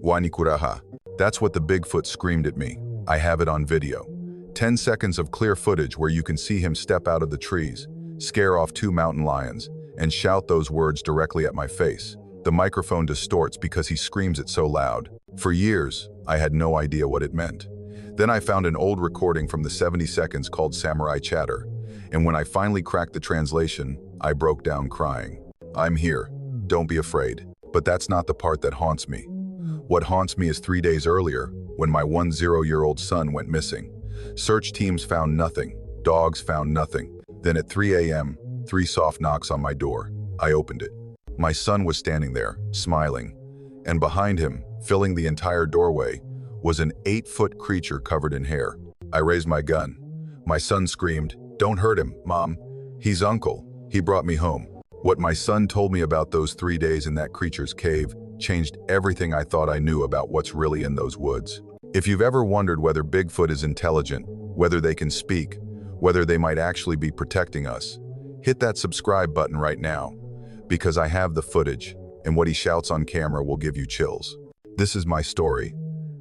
Wanikuraha. That's what the Bigfoot screamed at me. I have it on video. 10 seconds of clear footage where you can see him step out of the trees, scare off 2 mountain lions, and shout those words directly at my face. The microphone distorts because he screams it so loud. For years, I had no idea what it meant. Then I found an old recording from the 70 seconds called Samurai Chatter, and when I finally cracked the translation, I broke down crying. I'm here. Don't be afraid. But that's not the part that haunts me. What haunts me is 3 days earlier, when my 10-year-old son went missing. Search teams found nothing. Dogs found nothing. Then at 3 a.m., 3 soft knocks on my door. I opened it. My son was standing there, smiling. And behind him, filling the entire doorway, was an 8-foot creature covered in hair. I raised my gun. My son screamed, "Don't hurt him, Mom. He's Uncle. He brought me home." What my son told me about those 3 days in that creature's cave changed everything I thought I knew about what's really in those woods. If you've ever wondered whether Bigfoot is intelligent, whether they can speak, whether they might actually be protecting us, hit that subscribe button right now, because I have the footage, and what he shouts on camera will give you chills. This is my story,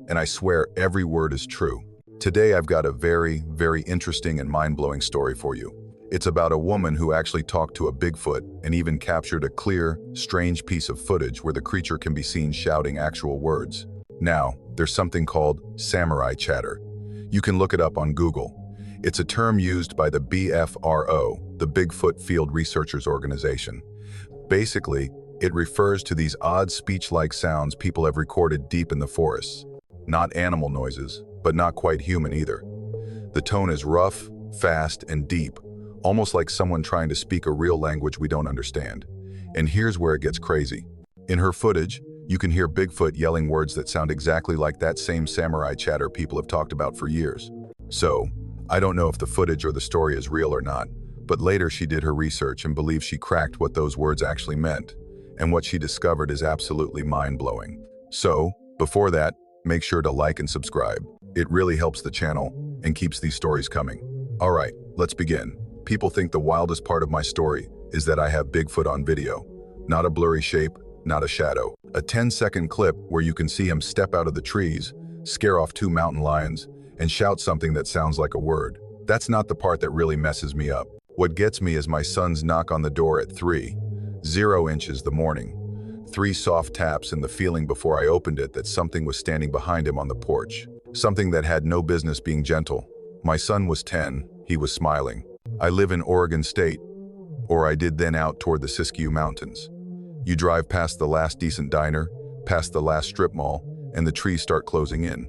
and I swear every word is true. Today I've got a very, very interesting and mind-blowing story for you. It's about a woman who actually talked to a Bigfoot and even captured a clear, strange piece of footage where the creature can be seen shouting actual words. Now, there's something called samurai chatter. You can look it up on Google. It's a term used by the BFRO, the Bigfoot Field Researchers Organization. Basically, it refers to these odd speech-like sounds people have recorded deep in the forests. Not animal noises, but not quite human either. The tone is rough, fast, and deep, almost like someone trying to speak a real language we don't understand. And here's where it gets crazy. In her footage, you can hear Bigfoot yelling words that sound exactly like that same samurai chatter people have talked about for years. So, I don't know if the footage or the story is real or not, but later she did her research and believes she cracked what those words actually meant. And what she discovered is absolutely mind-blowing. So, before that, make sure to like and subscribe. It really helps the channel and keeps these stories coming. All right, let's begin. People think the wildest part of my story is that I have Bigfoot on video. Not a blurry shape, not a shadow. A 10-second clip where you can see him step out of the trees, scare off 2 mountain lions, and shout something that sounds like a word. That's not the part that really messes me up. What gets me is my son's knock on the door at 3:00 inches the morning. 3 soft taps and the feeling before I opened it that something was standing behind him on the porch. Something that had no business being gentle. My son was 10, he was smiling. I live in Oregon State, or I did then out toward the Siskiyou Mountains. You drive past the last decent diner, past the last strip mall, and the trees start closing in.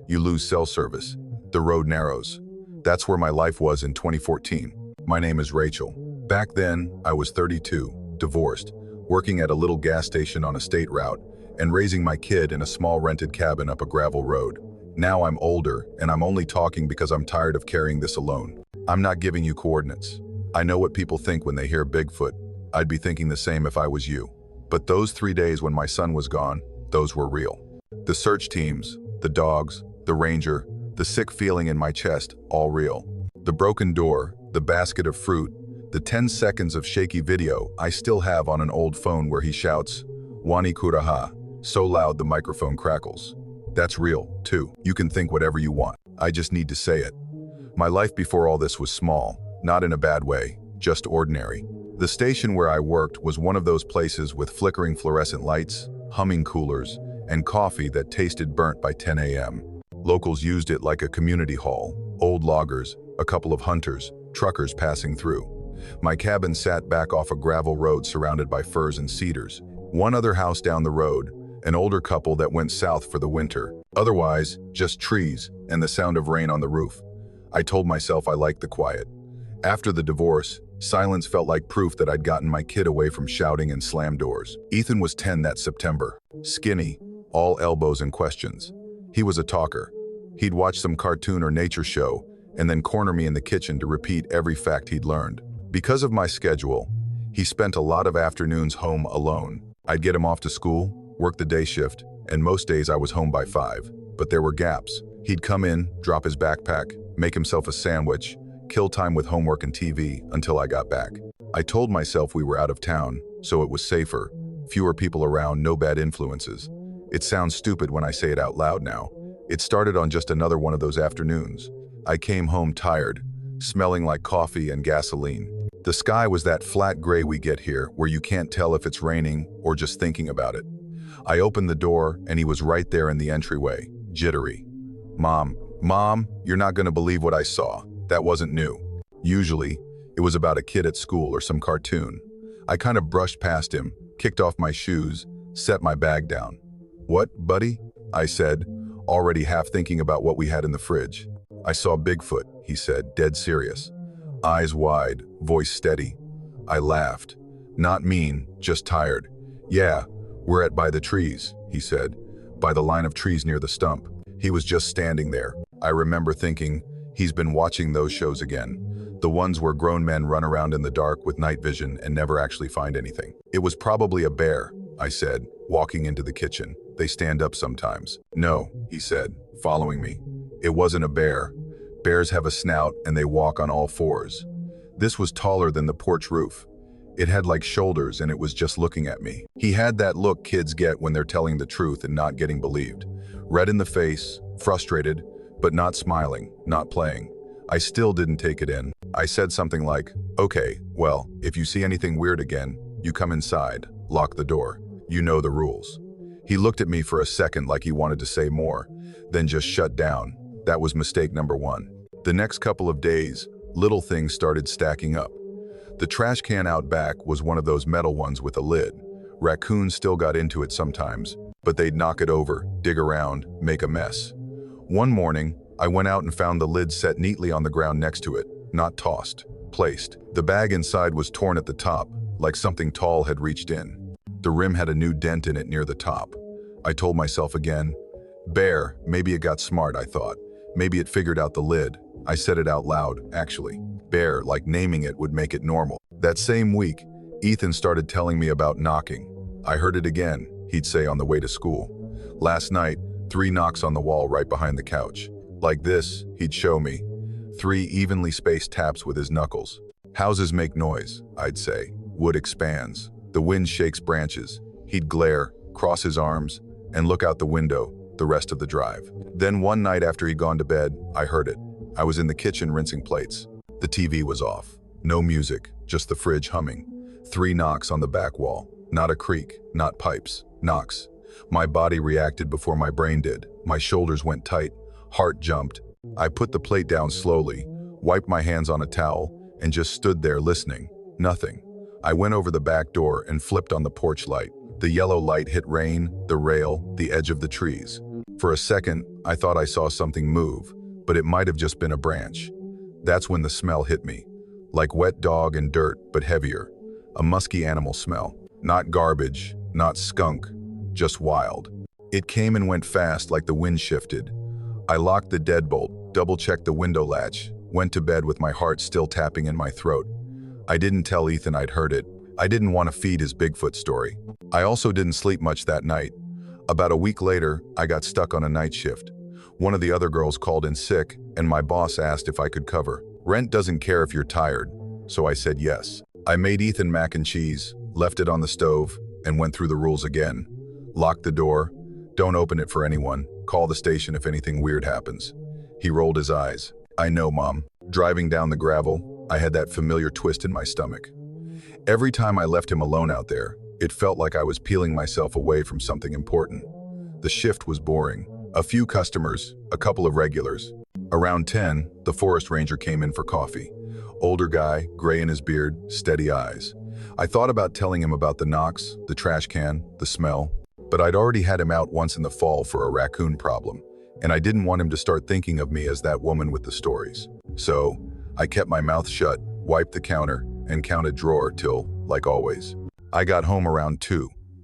You lose cell service. The road narrows. That's where my life was in 2014. My name is Rachel. Back then, I was 32, divorced, working at a little gas station on a state route, and raising my kid in a small rented cabin up a gravel road. Now I'm older, and I'm only talking because I'm tired of carrying this alone. I'm not giving you coordinates. I know what people think when they hear Bigfoot. I'd be thinking the same if I was you. But those 3 days when my son was gone, those were real. The search teams, the dogs, the ranger, the sick feeling in my chest, all real. The broken door, the basket of fruit, the 10 seconds of shaky video I still have on an old phone where he shouts, "Wani kuraha," so loud the microphone crackles. That's real, too. You can think whatever you want. I just need to say it. My life before all this was small, not in a bad way, just ordinary. The station where I worked was one of those places with flickering fluorescent lights, humming coolers, and coffee that tasted burnt by 10 a.m. Locals used it like a community hall, old loggers, a couple of hunters, truckers passing through. My cabin sat back off a gravel road surrounded by firs and cedars. One other house down the road, an older couple that went south for the winter. Otherwise, just trees and the sound of rain on the roof. I told myself I liked the quiet. After the divorce, silence felt like proof that I'd gotten my kid away from shouting and slam doors. Ethan was 10 that September. Skinny, all elbows and questions. He was a talker. He'd watch some cartoon or nature show and then corner me in the kitchen to repeat every fact he'd learned. Because of my schedule, he spent a lot of afternoons home alone. I'd get him off to school, work the day shift, and most days I was home by 5. But there were gaps. He'd come in, drop his backpack, make himself a sandwich, kill time with homework and TV until I got back. I told myself we were out of town, so it was safer, fewer people around, no bad influences. It sounds stupid when I say it out loud now. It started on just another one of those afternoons. I came home tired, smelling like coffee and gasoline. The sky was that flat gray we get here, where you can't tell if it's raining or just thinking about it. I opened the door, and he was right there in the entryway, jittery. Mom, you're not gonna believe what I saw. That wasn't new. Usually, it was about a kid at school or some cartoon. I kind of brushed past him, kicked off my shoes, set my bag down. "What, buddy?" I said, already half thinking about what we had in the fridge. "I saw Bigfoot," he said, dead serious. Eyes wide, voice steady. I laughed. Not mean, just tired. "Yeah, we're by the trees," he said. "By the line of trees near the stump." He was just standing there. I remember thinking, he's been watching those shows again. The ones where grown men run around in the dark with night vision and never actually find anything. "It was probably a bear," I said, walking into the kitchen. "They stand up sometimes." "No," he said, following me. "It wasn't a bear. Bears have a snout and they walk on all fours. This was taller than the porch roof. It had like shoulders and it was just looking at me." He had that look kids get when they're telling the truth and not getting believed. Red in the face, frustrated, but not smiling, not playing. I still didn't take it in. I said something like, "Okay, well, if you see anything weird again, you come inside, lock the door. You know the rules." He looked at me for a second like he wanted to say more, then just shut down. That was mistake number one. The next couple of days, little things started stacking up. The trash can out back was one of those metal ones with a lid. Raccoons still got into it sometimes, but they'd knock it over, dig around, make a mess. One morning, I went out and found the lid set neatly on the ground next to it, not tossed, placed. The bag inside was torn at the top, like something tall had reached in. The rim had a new dent in it near the top. I told myself again, "Bear, maybe it got smart," I thought. Maybe it figured out the lid. I said it out loud, actually. Bear, like naming it would make it normal. That same week, Ethan started telling me about knocking. "I heard it again," he'd say on the way to school. "Last night, 3 knocks on the wall right behind the couch. Like this," he'd show me. 3 evenly spaced taps with his knuckles. "Houses make noise," I'd say. "Wood expands. The wind shakes branches." He'd glare, cross his arms, and look out the window the rest of the drive. Then one night after he'd gone to bed, I heard it. I was in the kitchen rinsing plates. The TV was off. No music, just the fridge humming. 3 knocks on the back wall. Not a creak, not pipes, knocks. My body reacted before my brain did. My shoulders went tight, heart jumped. I put the plate down slowly, wiped my hands on a towel, and just stood there listening. Nothing. I went over the back door and flipped on the porch light. The yellow light hit rain, the rail, the edge of the trees. For a second, I thought I saw something move, but it might have just been a branch. That's when the smell hit me. Like wet dog and dirt, but heavier. A musky animal smell. Not garbage, not skunk, just wild. It came and went fast like the wind shifted. I locked the deadbolt, double-checked the window latch, went to bed with my heart still tapping in my throat. I didn't tell Ethan I'd heard it. I didn't want to feed his Bigfoot story. I also didn't sleep much that night. About a week later, I got stuck on a night shift. One of the other girls called in sick, and my boss asked if I could cover. Rent doesn't care if you're tired, so I said yes. I made Ethan mac and cheese, left it on the stove, and went through the rules again. Locked the door, don't open it for anyone, call the station if anything weird happens. He rolled his eyes. "I know, Mom." Driving down the gravel, I had that familiar twist in my stomach. Every time I left him alone out there, it felt like I was peeling myself away from something important. The shift was boring. A few customers, a couple of regulars. Around 10, the forest ranger came in for coffee. Older guy, gray in his beard, steady eyes. I thought about telling him about the knocks, the trash can, the smell, but I'd already had him out once in the fall for a raccoon problem, and I didn't want him to start thinking of me as that woman with the stories. So, I kept my mouth shut, wiped the counter, and counted drawer till, like always. I got home around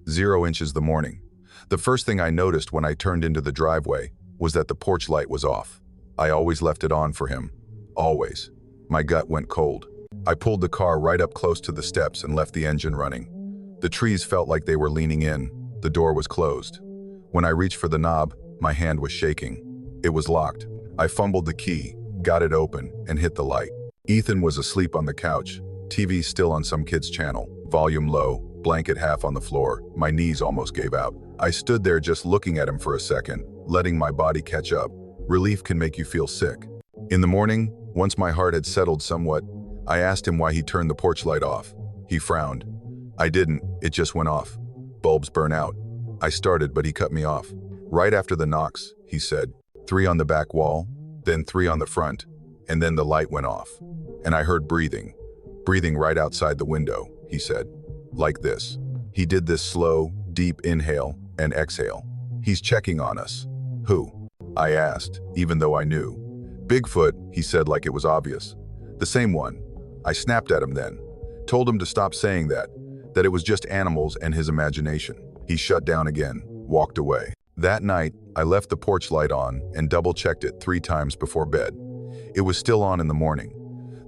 0 inches the morning. The first thing I noticed when I turned into the driveway was that the porch light was off. I always left it on for him. Always. My gut went cold. I pulled the car right up close to the steps and left the engine running. The trees felt like they were leaning in. The door was closed. When I reached for the knob, my hand was shaking. It was locked. I fumbled the key, got it open, and hit the light. Ethan was asleep on the couch, TV still on some kid's channel, volume low, blanket half on the floor. My knees almost gave out. I stood there just looking at him for a second, letting my body catch up. Relief can make you feel sick. In the morning, once my heart had settled somewhat, I asked him why he turned the porch light off. He frowned. I didn't, it just went off. Bulbs burn out. I started, but he cut me off. Right after the knocks, he said, 3 on the back wall, then 3 on the front, and then the light went off. And I heard breathing right outside the window, he said, like this. He did this slow, deep inhale and exhale. He's checking on us. Who? I asked, even though I knew. Bigfoot, he said like it was obvious. The same one. I snapped at him then. Told him to stop saying that it was just animals and his imagination. He shut down again, walked away. That night, I left the porch light on and double-checked it 3 times before bed. It was still on in the morning.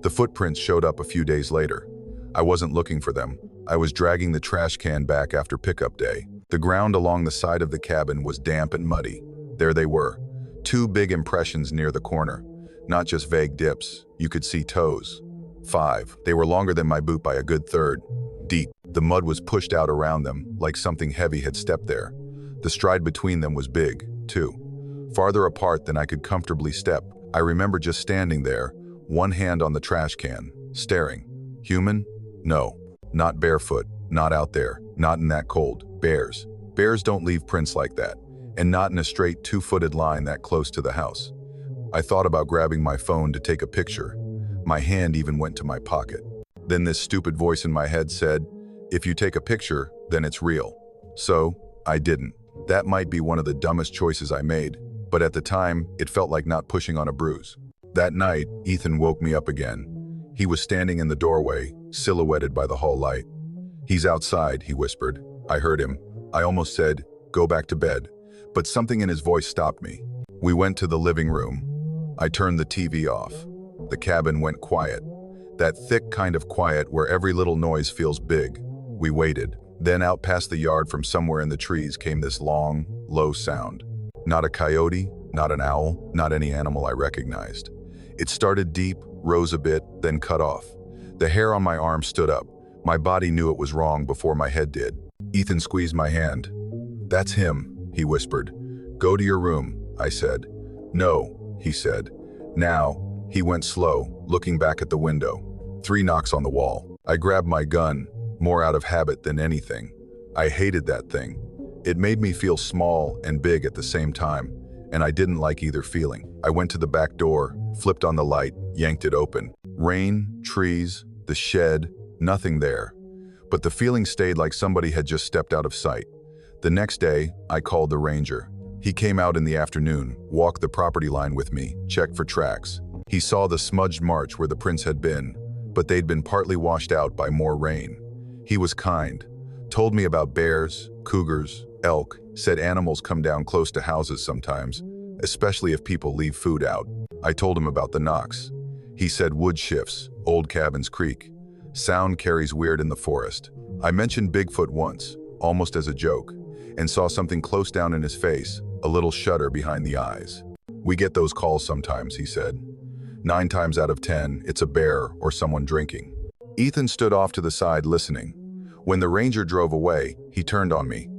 The footprints showed up a few days later. I wasn't looking for them. I was dragging the trash can back after pickup day. The ground along the side of the cabin was damp and muddy. There they were. 2 big impressions near the corner. Not just vague dips. You could see toes. 5. They were longer than my boot by a good third. Deep. The mud was pushed out around them, like something heavy had stepped there. The stride between them was big, too. Farther apart than I could comfortably step. I remember just standing there, one hand on the trash can, staring. Human? No. Not barefoot, not out there, not in that cold. Bears. Bears don't leave prints like that, and not in a straight 2-footed line that close to the house. I thought about grabbing my phone to take a picture. My hand even went to my pocket. Then this stupid voice in my head said, if you take a picture, then it's real. So, I didn't. That might be one of the dumbest choices I made, but at the time, it felt like not pushing on a bruise. That night, Ethan woke me up again. He was standing in the doorway, silhouetted by the hall light. He's outside, he whispered. I heard him. I almost said, go back to bed, but something in his voice stopped me. We went to the living room. I turned the TV off. The cabin went quiet. That thick kind of quiet where every little noise feels big. We waited. Then out past the yard from somewhere in the trees came this long, low sound. Not a coyote, not an owl, not any animal I recognized. It started deep, rose a bit, then cut off. The hair on my arm stood up. My body knew it was wrong before my head did. Ethan squeezed my hand. That's him, he whispered. Go to your room, I said. No, he said. Now, he went slow, looking back at the window. 3 knocks on the wall. I grabbed my gun, more out of habit than anything. I hated that thing. It made me feel small and big at the same time, and I didn't like either feeling. I went to the back door, flipped on the light, yanked it open. Rain, trees, the shed, nothing there. But the feeling stayed like somebody had just stepped out of sight. The next day, I called the ranger. He came out in the afternoon, walked the property line with me, checked for tracks. He saw the smudged march where the prints had been, but they'd been partly washed out by more rain. He was kind, told me about bears, cougars, elk, said animals come down close to houses sometimes, especially if people leave food out. I told him about the knocks. He said wood shifts, old cabins creak. Sound carries weird in the forest. I mentioned Bigfoot once, almost as a joke, and saw something close down in his face, a little shudder behind the eyes. We get those calls sometimes, he said. 9 times out of 10, it's a bear or someone drinking. Ethan stood off to the side listening. When the ranger drove away, he turned on me.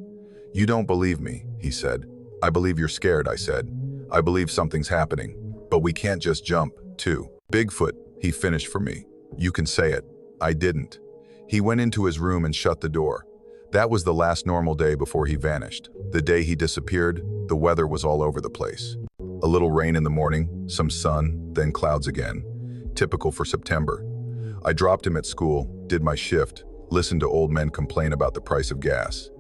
You don't believe me, he said. I believe you're scared, I said. I believe something's happening, but we can't just jump, too. Bigfoot, he finished for me. You can say it. I didn't. He went into his room and shut the door. That was the last normal day before he vanished. The day he disappeared, the weather was all over the place. A little rain in the morning, some sun, then clouds again. Typical for September. I dropped him at school, did my shift, listened to old men complain about the price of gas.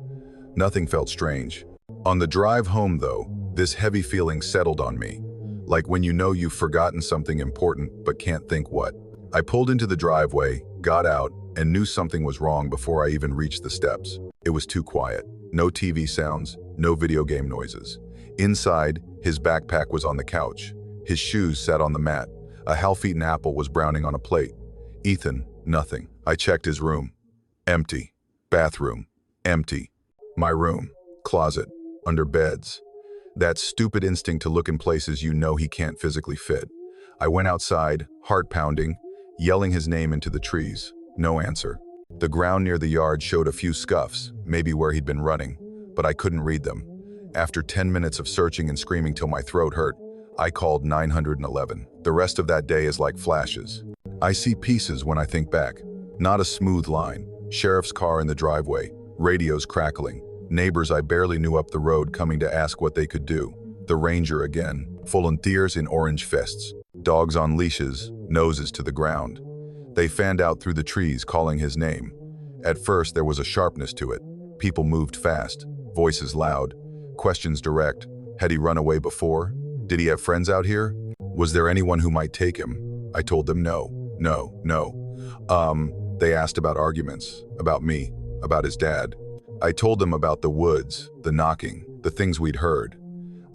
Nothing felt strange. On the drive home, though, this heavy feeling settled on me. Like when you know you've forgotten something important but can't think what. I pulled into the driveway, got out, and knew something was wrong before I even reached the steps. It was too quiet. No TV sounds, no video game noises. Inside, his backpack was on the couch. His shoes sat on the mat. A half-eaten apple was browning on a plate. Ethan, nothing. I checked his room. Empty. Bathroom. Empty. My room. Closet. Under beds. That stupid instinct to look in places you know he can't physically fit. I went outside, heart pounding, yelling his name into the trees. No answer. The ground near the yard showed a few scuffs, maybe where he'd been running, but I couldn't read them. After 10 minutes of searching and screaming till my throat hurt, I called 911. The rest of that day is like flashes. I see pieces when I think back. Not a smooth line. Sheriff's car in the driveway, radios crackling, neighbors I barely knew up the road coming to ask what they could do. The ranger again, volunteers in orange vests, dogs on leashes, noses to the ground. They fanned out through the trees calling his name. At first there was a sharpness to it. People moved fast, voices loud, questions direct. Had he run away before? Did he have friends out here? Was there anyone who might take him? I told them no. They asked about arguments, about me, about his dad. I told them about the woods, the knocking, the things we'd heard.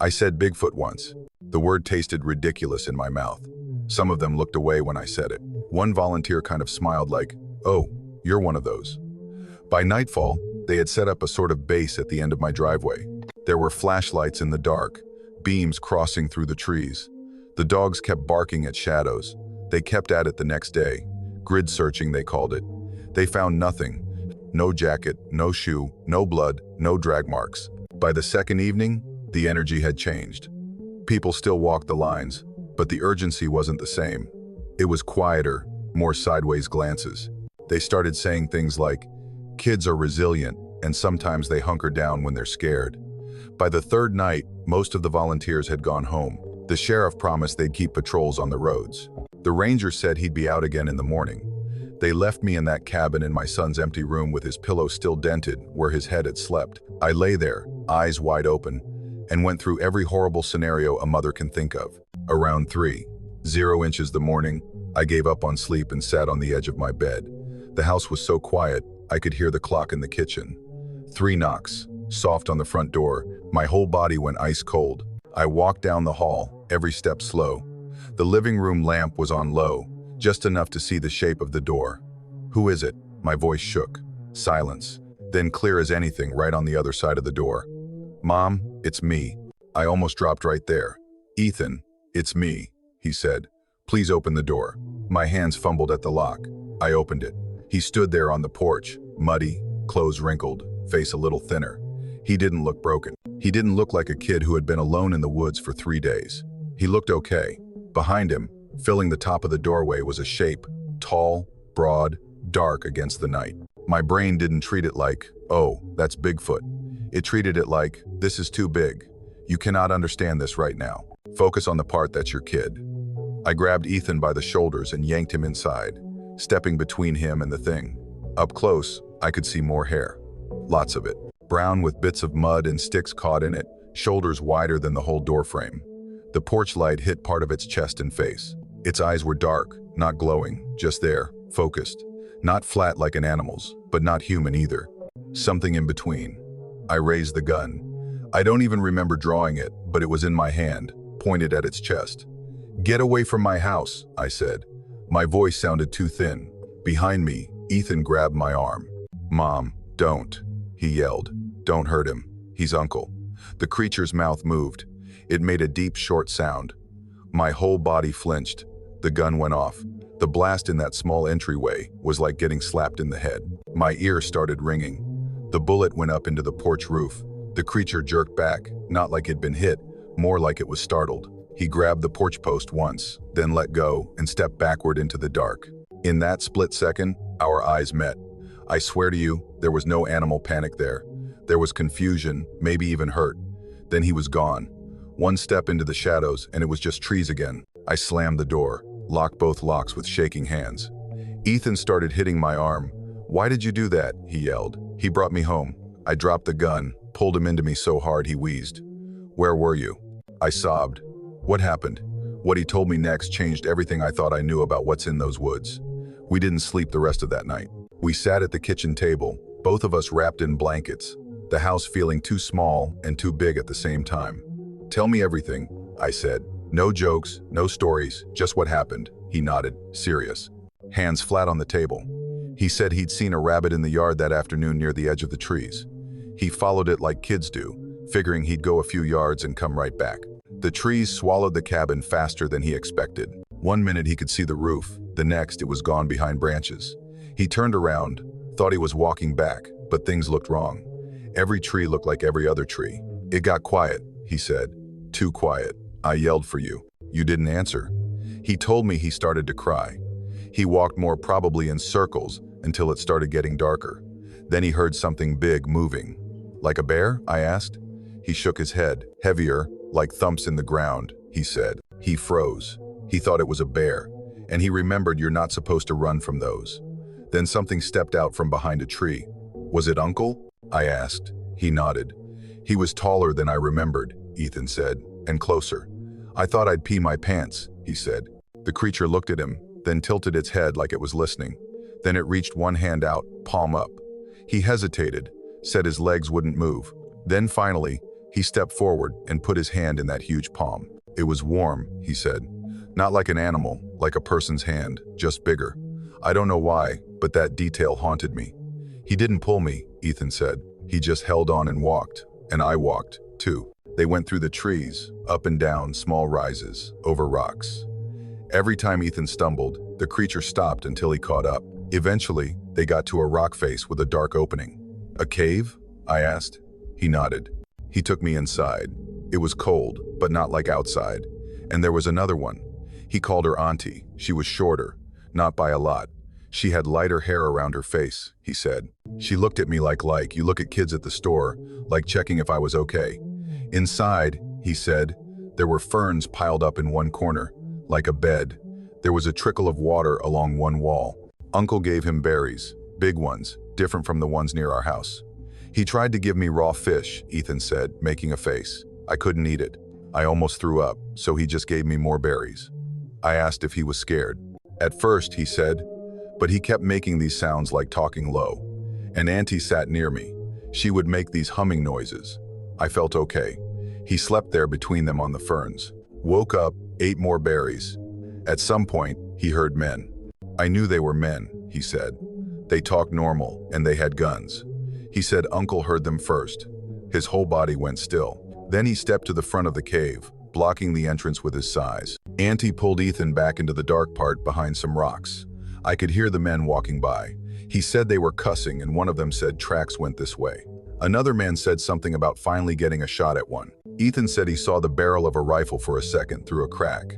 I said Bigfoot once. The word tasted ridiculous in my mouth. Some of them looked away when I said it. One volunteer kind of smiled like, "Oh, you're one of those." By nightfall, they had set up a sort of base at the end of my driveway. There were flashlights in the dark, beams crossing through the trees. The dogs kept barking at shadows. They kept at it the next day. Grid searching, they called it. They found nothing. No jacket, no shoe, no blood, no drag marks. By the second evening, the energy had changed. People still walked the lines, but the urgency wasn't the same. It was quieter, more sideways glances. They started saying things like, "Kids are resilient, and sometimes they hunker down when they're scared." By the third night, most of the volunteers had gone home. The sheriff promised they'd keep patrols on the roads. The ranger said he'd be out again in the morning. They left me in that cabin in my son's empty room with his pillow still dented where his head had slept. I lay there, eyes wide open, and went through every horrible scenario a mother can think of. Around 3:00 the morning, I gave up on sleep and sat on the edge of my bed. The house was so quiet, I could hear the clock in the kitchen. 3 knocks, soft on the front door. My whole body went ice cold. I walked down the hall, every step slow. The living room lamp was on low, just enough to see the shape of the door. "Who is it?" My voice shook. Silence, then clear as anything right on the other side of the door. "Mom, it's me." I almost dropped right there. "Ethan, it's me," he said. "Please open the door." My hands fumbled at the lock. I opened it. He stood there on the porch, muddy, clothes wrinkled, face a little thinner. He didn't look broken. He didn't look like a kid who had been alone in the woods for 3 days. He looked okay. Behind him, filling the top of the doorway, was a shape, tall, broad, dark against the night. My brain didn't treat it like, "Oh, that's Bigfoot." It treated it like, "This is too big. You cannot understand this right now. Focus on the part that's your kid." I grabbed Ethan by the shoulders and yanked him inside, stepping between him and the thing. Up close, I could see more hair. Lots of it. Brown with bits of mud and sticks caught in it, shoulders wider than the whole doorframe. The porch light hit part of its chest and face. Its eyes were dark, not glowing, just there, focused. Not flat like an animal's, but not human either. Something in between. I raised the gun. I don't even remember drawing it, but it was in my hand, pointed at its chest. "Get away from my house," I said. My voice sounded too thin. Behind me, Ethan grabbed my arm. "Mom, don't," he yelled. "Don't hurt him. He's Uncle." The creature's mouth moved. It made a deep, short sound. My whole body flinched. The gun went off. The blast in that small entryway was like getting slapped in the head. My ear started ringing. The bullet went up into the porch roof. The creature jerked back, not like it'd been hit, more like it was startled. He grabbed the porch post once, then let go and stepped backward into the dark. In that split second, our eyes met. I swear to you, there was no animal panic there. There was confusion, maybe even hurt. Then he was gone. One step into the shadows, and it was just trees again. I slammed the door, locked both locks with shaking hands. Ethan started hitting my arm. "Why did you do that?" he yelled. He brought me home. I dropped the gun, pulled him into me so hard he wheezed. "Where were you?" I sobbed. What happened? What he told me next changed everything I thought I knew about what's in those woods. We didn't sleep the rest of that night. We sat at the kitchen table, both of us wrapped in blankets, the house feeling too small and too big at the same time. "Tell me everything," I said. "No jokes, no stories, just what happened." He nodded, serious, hands flat on the table. He said he'd seen a rabbit in the yard that afternoon near the edge of the trees. He followed it like kids do, figuring he'd go a few yards and come right back. The trees swallowed the cabin faster than he expected. One minute he could see the roof, the next it was gone behind branches. He turned around, Thought he was walking back, but things looked wrong. Every tree looked like every other tree. It got quiet, he said. Too quiet. I yelled for you. You didn't answer. He told me he started to cry. He walked more, probably in circles, until it started getting darker. Then he heard something big moving. Like a bear? I asked. He shook his head. Heavier, like thumps in the ground, he said. He froze. He thought it was a bear, and he remembered you're not supposed to run from those. Then something stepped out from behind a tree. Was it Uncle? I asked. He nodded. He was taller than I remembered, Ethan said, and closer. I thought I'd pee my pants, he said. The creature looked at him, then tilted its head like it was listening. Then it reached one hand out, palm up. He hesitated, said his legs wouldn't move. Then finally, he stepped forward and put his hand in that huge palm. It was warm, he said. Not like an animal, like a person's hand, just bigger. I don't know why, but that detail haunted me. He didn't pull me, Ethan said. He just held on and walked, and I walked, too. They went through the trees, up and down small rises, over rocks. Every time Ethan stumbled, the creature stopped until he caught up. Eventually, they got to a rock face with a dark opening. A cave? I asked. He nodded. He took me inside. It was cold, but not like outside. And there was another one. He called her Auntie. She was shorter, not by a lot. She had lighter hair around her face, he said. She looked at me like you look at kids at the store, like checking if I was okay. Inside, he said, there were ferns piled up in one corner, like a bed. There was a trickle of water along one wall. Uncle gave him berries, big ones, different from the ones near our house. He tried to give me raw fish, Ethan said, making a face. I couldn't eat it. I almost threw up, so he just gave me more berries. I asked if he was scared. At first, he said, but he kept making these sounds like talking low. An auntie sat near me. She would make these humming noises. I felt okay. He slept there between them on the ferns. Woke up, ate more berries. At some point, he heard men. I knew they were men, he said. They talked normal, and they had guns. He said Uncle heard them first. His whole body went still. Then he stepped to the front of the cave, blocking the entrance with his size. Auntie pulled Ethan back into the dark part behind some rocks. I could hear the men walking by. He said they were cussing, and one of them said tracks went this way. Another man said something about finally getting a shot at one. Ethan said he saw the barrel of a rifle for a second through a crack.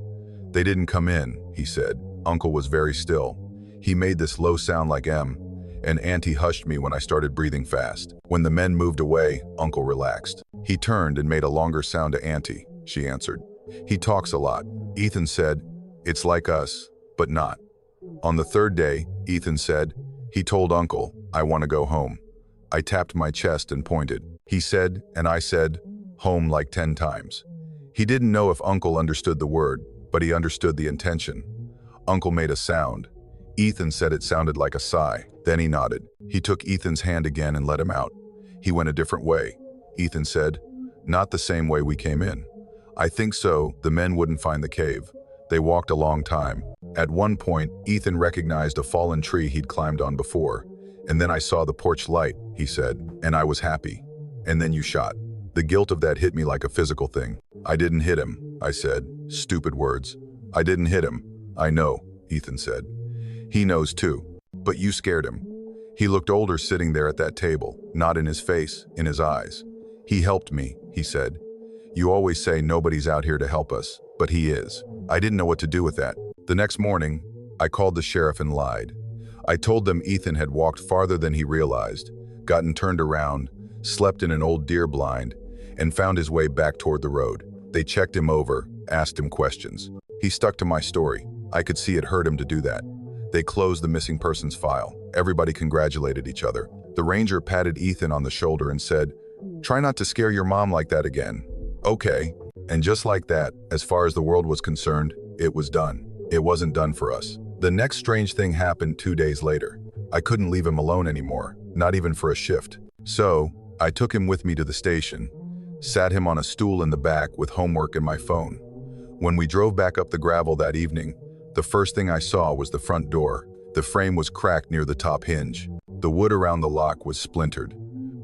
They didn't come in, he said. Uncle was very still. He made this low sound like M, and Auntie hushed me when I started breathing fast. When the men moved away, Uncle relaxed. He turned and made a longer sound to Auntie, she answered. He talks a lot. Ethan said, it's like us, but not. On the third day, Ethan said, he told Uncle, I want to go home. I tapped my chest and pointed. He said, and I said, home like 10 times. He didn't know if Uncle understood the word, but he understood the intention. Uncle made a sound. Ethan said it sounded like a sigh. Then he nodded. He took Ethan's hand again and let him out. He went a different way. Ethan said, not the same way we came in. I think so, the men wouldn't find the cave. They walked a long time. At one point, Ethan recognized a fallen tree he'd climbed on before. And then I saw the porch light, he said, and I was happy. And then you shot. The guilt of that hit me like a physical thing. I didn't hit him, I said. Stupid words. I didn't hit him. I know, Ethan said. He knows too. But you scared him. He looked older sitting there at that table, not in his face, in his eyes. He helped me, he said. You always say nobody's out here to help us, but he is. I didn't know what to do with that. The next morning, I called the sheriff and lied. I told them Ethan had walked farther than he realized, gotten turned around, slept in an old deer blind, and found his way back toward the road. They checked him over, asked him questions. He stuck to my story. I could see it hurt him to do that. They closed the missing persons file. Everybody congratulated each other. The ranger patted Ethan on the shoulder and said, try not to scare your mom like that again. Okay. And just like that, as far as the world was concerned, it was done. It wasn't done for us. The next strange thing happened 2 days later. I couldn't leave him alone anymore, not even for a shift. So, I took him with me to the station, sat him on a stool in the back with homework and my phone. When we drove back up the gravel that evening, the first thing I saw was the front door. The frame was cracked near the top hinge. The wood around the lock was splintered.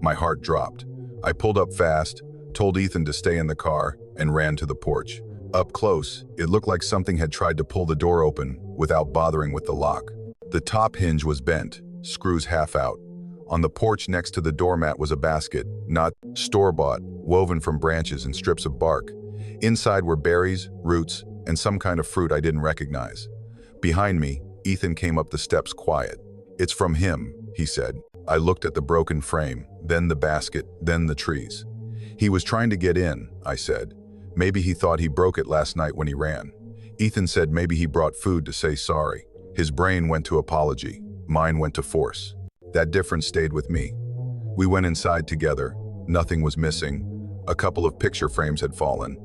My heart dropped. I pulled up fast, told Ethan to stay in the car, and ran to the porch. Up close, it looked like something had tried to pull the door open without bothering with the lock. The top hinge was bent, screws half out. On the porch next to the doormat was a basket, not store-bought, woven from branches and strips of bark. Inside were berries, roots, and some kind of fruit I didn't recognize. Behind me, Ethan came up the steps quiet. "It's from him," he said. I looked at the broken frame, then the basket, then the trees. "He was trying to get in," I said. "Maybe he thought he broke it last night when he ran." Ethan said maybe he brought food to say sorry. His brain went to apology. Mine went to force. That difference stayed with me. We went inside together. Nothing was missing. A couple of picture frames had fallen.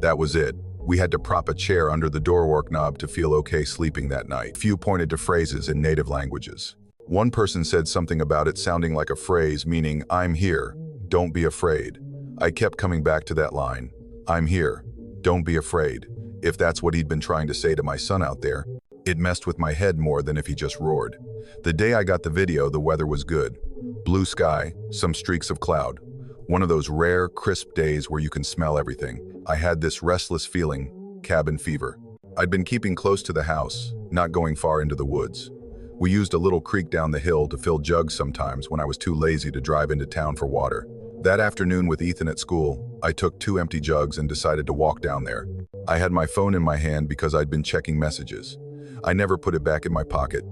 That was it. We had to prop a chair under the doorwork knob to feel okay sleeping that night. Few pointed to phrases in native languages. One person said something about it sounding like a phrase meaning, "I'm here, don't be afraid." I kept coming back to that line. "I'm here, don't be afraid." If that's what he'd been trying to say to my son out there, it messed with my head more than if he just roared. The day I got the video, the weather was good. Blue sky, some streaks of cloud. One of those rare, crisp days where you can smell everything. I had this restless feeling, cabin fever. I'd been keeping close to the house, not going far into the woods. We used a little creek down the hill to fill jugs sometimes when I was too lazy to drive into town for water. That afternoon with Ethan at school, I took 2 empty jugs and decided to walk down there. I had my phone in my hand because I'd been checking messages. I never put it back in my pocket.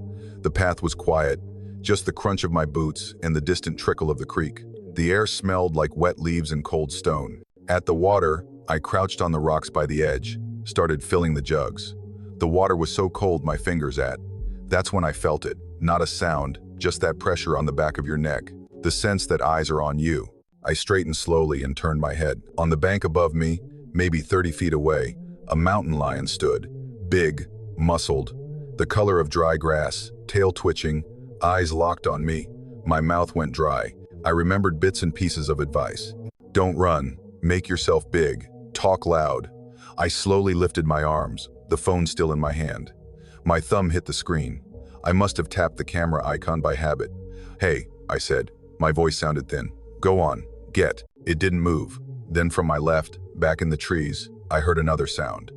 The path was quiet, just the crunch of my boots and the distant trickle of the creek. The air smelled like wet leaves and cold stone. At the water, I crouched on the rocks by the edge, started filling the jugs. The water was so cold my fingers at. That's when I felt it, not a sound, just that pressure on the back of your neck, the sense that eyes are on you. I straightened slowly and turned my head. On the bank above me, maybe 30 feet away, a mountain lion stood, big, muscled, the color of dry grass, tail twitching, eyes locked on me. My mouth went dry. I remembered bits and pieces of advice. Don't run, make yourself big, talk loud. I slowly lifted my arms, the phone still in my hand. My thumb hit the screen. I must have tapped the camera icon by habit. "Hey," I said. My voice sounded thin. "Go on, get." It didn't move. Then from my left, back in the trees, I heard another sound.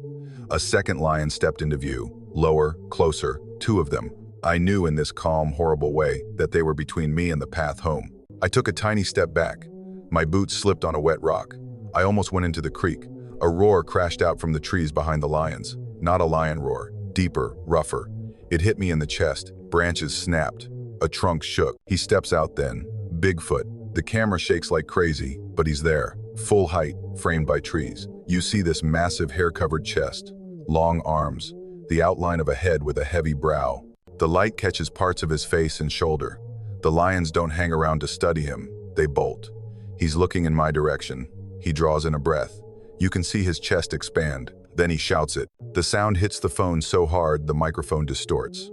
A second lion stepped into view, lower, closer, 2 of them. I knew in this calm, horrible way that they were between me and the path home. I took a tiny step back. My boots slipped on a wet rock. I almost went into the creek. A roar crashed out from the trees behind the lions. Not a lion roar, deeper, rougher. It hit me in the chest. Branches snapped. A trunk shook. He steps out then. Bigfoot. The camera shakes like crazy, but he's there. Full height, framed by trees. You see this massive hair-covered chest. Long arms. The outline of a head with a heavy brow. The light catches parts of his face and shoulder. The lions don't hang around to study him. They bolt. He's looking in my direction. He draws in a breath. You can see his chest expand. Then he shouts it. The sound hits the phone so hard the microphone distorts.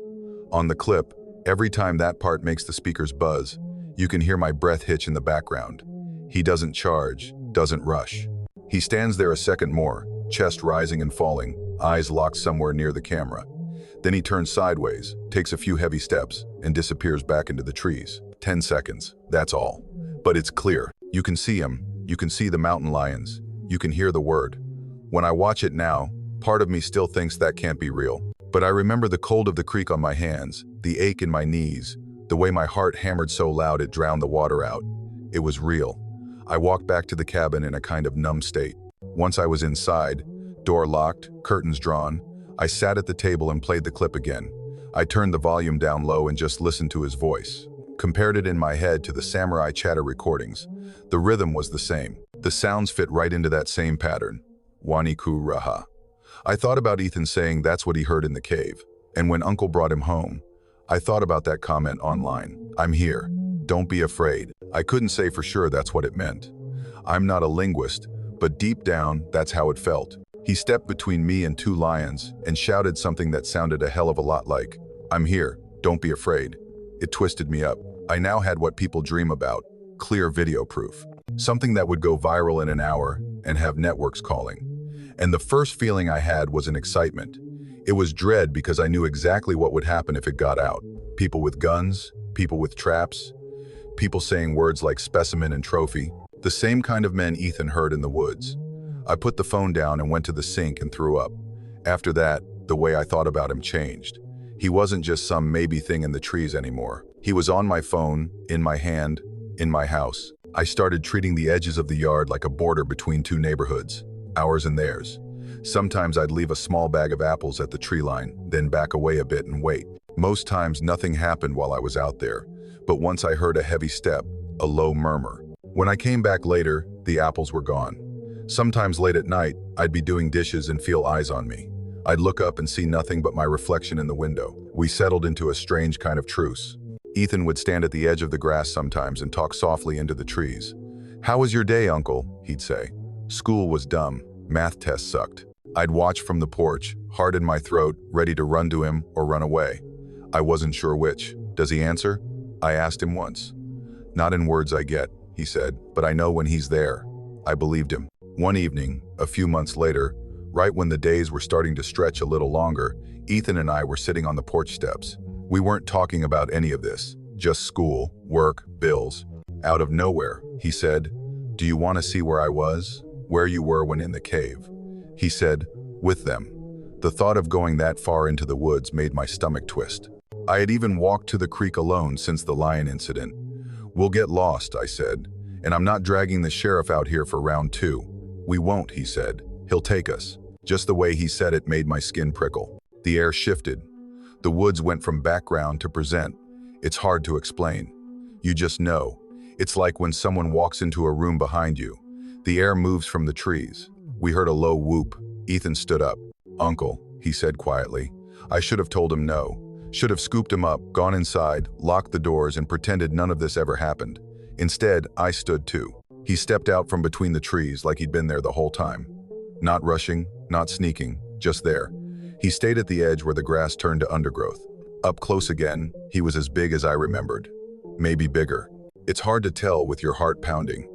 On the clip, every time that part makes the speakers buzz, you can hear my breath hitch in the background. He doesn't charge, doesn't rush. He stands there a second more, chest rising and falling, eyes locked somewhere near the camera. Then he turns sideways, takes a few heavy steps, and disappears back into the trees. 10 seconds, that's all. But it's clear. You can see him. You can see the mountain lions. You can hear the word. When I watch it now, part of me still thinks that can't be real. But I remember the cold of the creek on my hands, the ache in my knees, the way my heart hammered so loud it drowned the water out. It was real. I walked back to the cabin in a kind of numb state. Once I was inside, door locked, curtains drawn, I sat at the table and played the clip again. I turned the volume down low and just listened to his voice. Compared it in my head to the samurai chatter recordings. The rhythm was the same. The sounds fit right into that same pattern. Waniku raha. I thought about Ethan saying that's what he heard in the cave. And when Uncle brought him home, I thought about that comment online. I'm here. Don't be afraid. I couldn't say for sure that's what it meant. I'm not a linguist, but deep down, that's how it felt. He stepped between me and 2 lions and shouted something that sounded a hell of a lot like, "I'm here. Don't be afraid." It twisted me up. I now had what people dream about, clear video proof. Something that would go viral in an hour and have networks calling. And the first feeling I had was an excitement. It was dread because I knew exactly what would happen if it got out. People with guns, people with traps, people saying words like specimen and trophy, the same kind of men Ethan heard in the woods. I put the phone down and went to the sink and threw up. After that, the way I thought about him changed. He wasn't just some maybe thing in the trees anymore. He was on my phone, in my hand, in my house. I started treating the edges of the yard like a border between two neighborhoods, ours and theirs. Sometimes I'd leave a small bag of apples at the tree line, then back away a bit and wait. Most times nothing happened while I was out there, but once I heard a heavy step, a low murmur. When I came back later, the apples were gone. Sometimes late at night, I'd be doing dishes and feel eyes on me. I'd look up and see nothing but my reflection in the window. We settled into a strange kind of truce. Ethan would stand at the edge of the grass sometimes and talk softly into the trees. "How was your day, Uncle?" he'd say. "School was dumb. Math tests sucked." I'd watch from the porch, heart in my throat, ready to run to him or run away. I wasn't sure which. "Does he answer?" I asked him once. "Not in words I get," he said, "but I know when he's there." I believed him. One evening, a few months later, right when the days were starting to stretch a little longer, Ethan and I were sitting on the porch steps. We weren't talking about any of this, just school, work, bills. Out of nowhere, he said, "Do you want to see where I was? Where you were when in the cave?" He said, "With them." The thought of going that far into the woods made my stomach twist. I had even walked to the creek alone since the lion incident. "We'll get lost," I said, "and I'm not dragging the sheriff out here for round two." "We won't," he said. "He'll take us." Just the way he said it made my skin prickle. The air shifted. The woods went from background to present. It's hard to explain. You just know. It's like when someone walks into a room behind you. The air moves from the trees. We heard a low whoop. Ethan stood up. "Uncle," he said quietly. I should have told him no. Should have scooped him up, gone inside, locked the doors, and pretended none of this ever happened. Instead, I stood too. He stepped out from between the trees like he'd been there the whole time. Not rushing, not sneaking, just there. He stayed at the edge where the grass turned to undergrowth. Up close again, he was as big as I remembered. Maybe bigger. It's hard to tell with your heart pounding.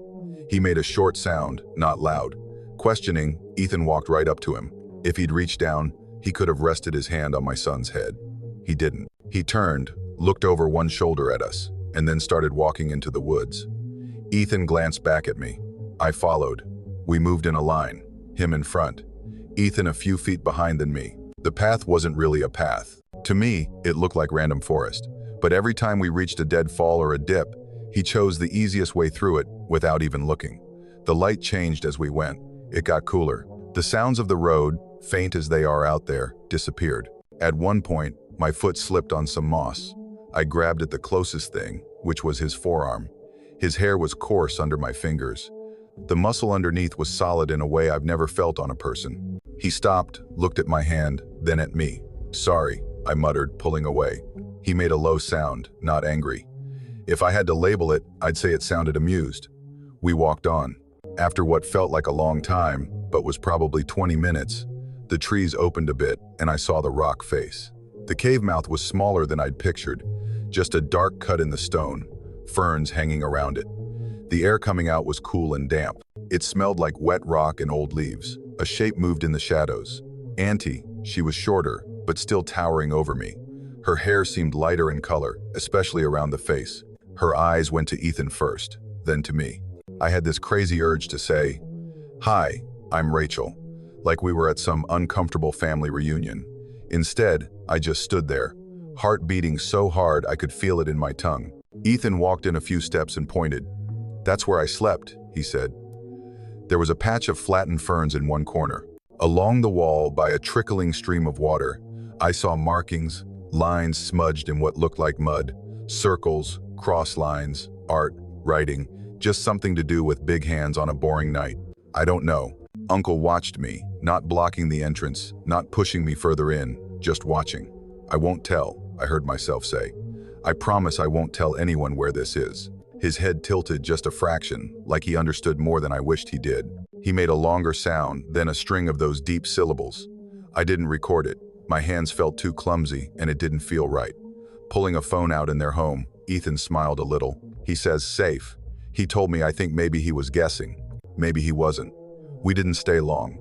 He made a short sound, not loud. Questioning, Ethan walked right up to him. If he'd reached down, he could have rested his hand on my son's head. He didn't. He turned, looked over one shoulder at us, and then started walking into the woods. Ethan glanced back at me. I followed. We moved in a line, him in front, Ethan a few feet behind than me. The path wasn't really a path. To me, it looked like random forest. But every time we reached a dead fall or a dip, he chose the easiest way through it without even looking. The light changed as we went. It got cooler. The sounds of the road, faint as they are out there, disappeared. At one point, my foot slipped on some moss. I grabbed at the closest thing, which was his forearm. His hair was coarse under my fingers. The muscle underneath was solid in a way I've never felt on a person. He stopped, looked at my hand, then at me. "Sorry," I muttered, pulling away. He made a low sound, not angry. If I had to label it, I'd say it sounded amused. We walked on. After what felt like a long time, but was probably 20 minutes, the trees opened a bit and I saw the rock face. The cave mouth was smaller than I'd pictured, just a dark cut in the stone, ferns hanging around it. The air coming out was cool and damp. It smelled like wet rock and old leaves. A shape moved in the shadows. Auntie, she was shorter, but still towering over me. Her hair seemed lighter in color, especially around the face. Her eyes went to Ethan first, then to me. I had this crazy urge to say, "Hi, I'm Rachel," like we were at some uncomfortable family reunion. Instead, I just stood there, heart beating so hard I could feel it in my tongue. Ethan walked in a few steps and pointed. "That's where I slept," he said. There was a patch of flattened ferns in one corner. Along the wall, by a trickling stream of water, I saw markings, lines smudged in what looked like mud, circles, cross lines, art, writing, just something to do with big hands on a boring night. I don't know. Uncle watched me, not blocking the entrance, not pushing me further in, just watching. "I won't tell," I heard myself say. "I promise I won't tell anyone where this is." His head tilted just a fraction, like he understood more than I wished he did. He made a longer sound, then a string of those deep syllables. I didn't record it. My hands felt too clumsy, and it didn't feel right. Pulling a phone out in their home, Ethan smiled a little. He says, "Safe." He told me I think maybe he was guessing. Maybe he wasn't. We didn't stay long.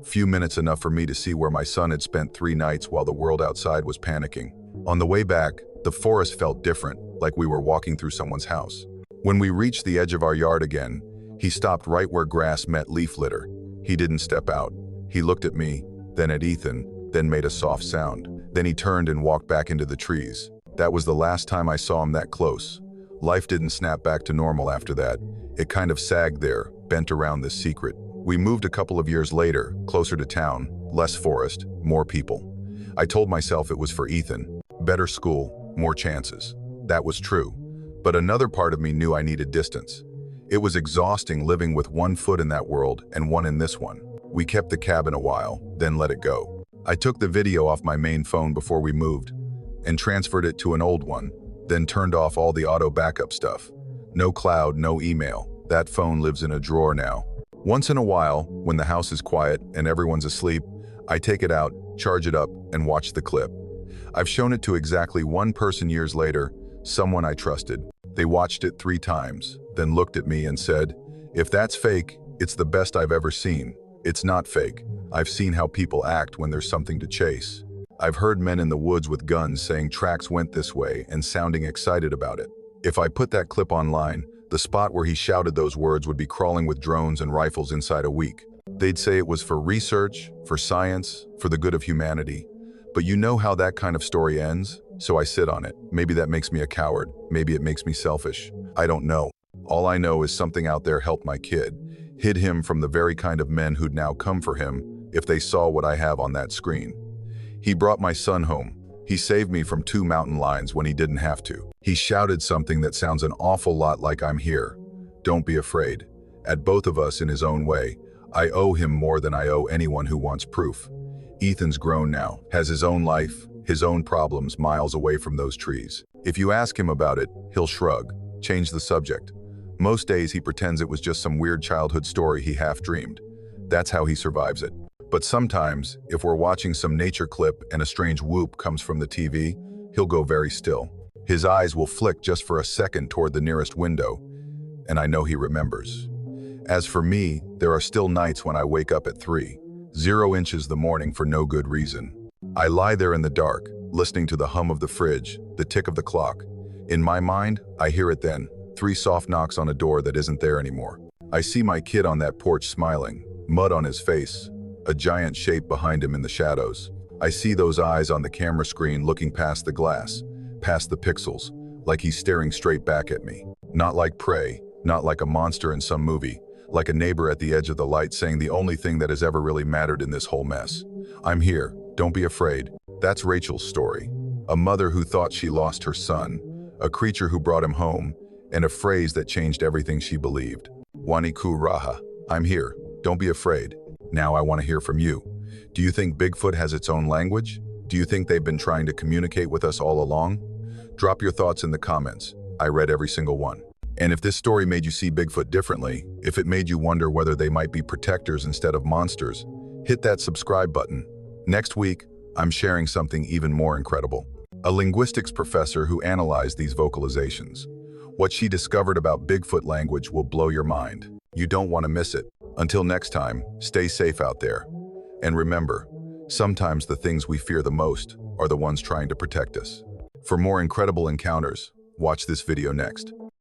Few minutes enough for me to see where my son had spent 3 nights while the world outside was panicking. On the way back, the forest felt different, like we were walking through someone's house. When we reached the edge of our yard again, he stopped right where grass met leaf litter. He didn't step out. He looked at me, then at Ethan, then made a soft sound. Then he turned and walked back into the trees. That was the last time I saw him that close. Life didn't snap back to normal after that. It kind of sagged there, bent around this secret. We moved a couple of years later, closer to town, less forest, more people. I told myself it was for Ethan. Better school, more chances. That was true. But another part of me knew I needed distance. It was exhausting living with one foot in that world and one in this one. We kept the cabin a while, then let it go. I took the video off my main phone before we moved and transferred it to an old one, then turned off all the auto backup stuff. No cloud, no email. That phone lives in a drawer now. Once in a while, when the house is quiet and everyone's asleep, I take it out, charge it up, and watch the clip. I've shown it to exactly one person years later, someone I trusted. They watched it 3 times, then looked at me and said, "If that's fake, it's the best I've ever seen." It's not fake. I've seen how people act when there's something to chase. I've heard men in the woods with guns saying tracks went this way and sounding excited about it. If I put that clip online, the spot where he shouted those words would be crawling with drones and rifles inside a week. They'd say it was for research, for science, for the good of humanity. But you know how that kind of story ends? So I sit on it. Maybe that makes me a coward. Maybe it makes me selfish. I don't know. All I know is something out there helped my kid, hid him from the very kind of men who'd now come for him if they saw what I have on that screen. He brought my son home. He saved me from 2 mountain lions when he didn't have to. He shouted something that sounds an awful lot like "I'm here. Don't be afraid." At both of us in his own way. I owe him more than I owe anyone who wants proof. Ethan's grown now, has his own life, his own problems miles away from those trees. If you ask him about it, he'll shrug, change the subject. Most days he pretends it was just some weird childhood story he half dreamed. That's how he survives it. But sometimes, if we're watching some nature clip and a strange whoop comes from the TV, he'll go very still. His eyes will flick just for a second toward the nearest window, and I know he remembers. As for me, there are still nights when I wake up at 0 inches the morning for no good reason. I lie there in the dark, listening to the hum of the fridge, the tick of the clock. In my mind, I hear it then, 3 soft knocks on a door that isn't there anymore. I see my kid on that porch smiling, mud on his face, a giant shape behind him in the shadows. I see those eyes on the camera screen looking past the glass, past the pixels, like he's staring straight back at me. Not like prey, not like a monster in some movie, like a neighbor at the edge of the light saying the only thing that has ever really mattered in this whole mess. "I'm here, don't be afraid." That's Rachel's story. A mother who thought she lost her son, a creature who brought him home, and a phrase that changed everything she believed. Waniku Raha, I'm here, don't be afraid. Now I want to hear from you. Do you think Bigfoot has its own language? Do you think they've been trying to communicate with us all along? Drop your thoughts in the comments. I read every single one. And if this story made you see Bigfoot differently, if it made you wonder whether they might be protectors instead of monsters, hit that subscribe button. Next week, I'm sharing something even more incredible. A linguistics professor who analyzed these vocalizations. What she discovered about Bigfoot language will blow your mind. You don't want to miss it. Until next time, stay safe out there. And remember, sometimes the things we fear the most are the ones trying to protect us. For more incredible encounters, watch this video next.